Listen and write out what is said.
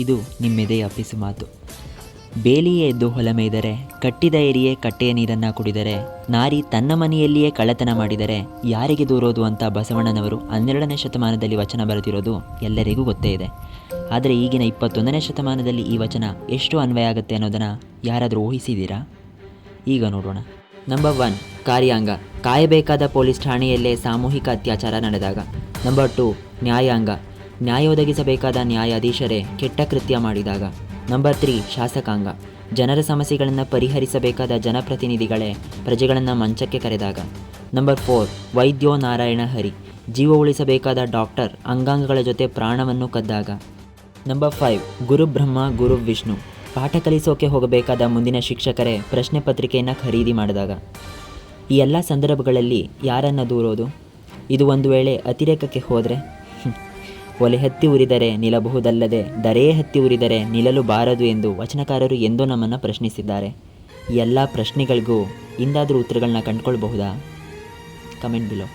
ಇದು ನಿಮ್ಮೆದೆಯ ಪಿಸು ಮಾತು. ಬೇಲಿಯೇ ಎದ್ದು ಹೊಲ ಮೇಯ್ದರೆ, ಕಟ್ಟಿದ ಏರಿಯೇ ಕಟ್ಟೆಯ ನೀರನ್ನು ಕುಡಿದರೆ, ನಾರಿ ತನ್ನ ಮನೆಯಲ್ಲಿಯೇ ಕಳ್ಳತನ ಮಾಡಿದರೆ ಯಾರಿಗೆ ದೂರೋದು ಅಂತ ಬಸವಣ್ಣನವರು 12ನೇ ಶತಮಾನದಲ್ಲಿ ವಚನ ಬರೆದಿರೋದು ಎಲ್ಲರಿಗೂ ಗೊತ್ತೇ ಇದೆ. ಆದರೆ ಈಗಿನ 21ನೇ ಶತಮಾನದಲ್ಲಿ ಈ ವಚನ ಎಷ್ಟು ಅನ್ವಯ ಆಗುತ್ತೆ ಅನ್ನೋದನ್ನು ಯಾರಾದರೂ ಊಹಿಸಿದ್ದೀರಾ? ಈಗ ನೋಡೋಣ. ನಂಬರ್ 1, ಕಾರ್ಯಾಂಗ. ಕಾಯಬೇಕಾದ ಪೊಲೀಸ್ ಠಾಣೆಯಲ್ಲೇ ಸಾಮೂಹಿಕ ಅತ್ಯಾಚಾರ ನಡೆದಾಗ. ನಂಬರ್ 2, ನ್ಯಾಯಾಂಗ. ನ್ಯಾಯ ಒದಗಿಸಬೇಕಾದ ನ್ಯಾಯಾಧೀಶರೇ ಕೆಟ್ಟ ಕೃತ್ಯ ಮಾಡಿದಾಗ. ನಂಬರ್ 3, ಶಾಸಕಾಂಗ. ಜನರ ಸಮಸ್ಯೆಗಳನ್ನು ಪರಿಹರಿಸಬೇಕಾದ ಜನಪ್ರತಿನಿಧಿಗಳೇ ಪ್ರಜೆಗಳನ್ನು ಮಂಚಕ್ಕೆ ಕರೆದಾಗ. ನಂಬರ್ 4, ವೈದ್ಯೋ ನಾರಾಯಣ ಹರಿ. ಜೀವ ಉಳಿಸಬೇಕಾದ ಡಾಕ್ಟರ್ ಅಂಗಾಂಗಗಳ ಜೊತೆ ಪ್ರಾಣವನ್ನು ಕದ್ದಾಗ. ನಂಬರ್ 5, ಗುರು ಬ್ರಹ್ಮ ಗುರು ವಿಷ್ಣು. ಪಾಠ ಕಲಿಸೋಕೆ ಹೋಗಬೇಕಾದ ಮುಂದಿನ ಶಿಕ್ಷಕರೇ ಪ್ರಶ್ನೆ ಪತ್ರಿಕೆಯನ್ನು ಖರೀದಿ ಮಾಡಿದಾಗ. ಈ ಎಲ್ಲ ಸಂದರ್ಭಗಳಲ್ಲಿ ಯಾರನ್ನು ದೂರೋದು? ಇದು ಒಂದು ವೇಳೆ ಅತಿರೇಕಕ್ಕೆ ಹೋದರೆ? ಒಲೆ ಹತ್ತಿ ಉರಿದರೆ ನಿಲ್ಲಬಹುದಲ್ಲದೆ ದರೆ ಹತ್ತಿ ಉರಿದರೆ ನಿಲ್ಲಲು ಬಾರದು ಎಂದು ವಚನಕಾರರು ಎಂದೋ ನಮ್ಮನ್ನು ಪ್ರಶ್ನಿಸಿದ್ದಾರೆ. ಈ ಎಲ್ಲ ಪ್ರಶ್ನೆಗಳಿಗೂ ಇಂದಾದರೂ ಉತ್ತರಗಳನ್ನ ಕಂಡುಕೊಳ್ಬಹುದಾ? Comment below.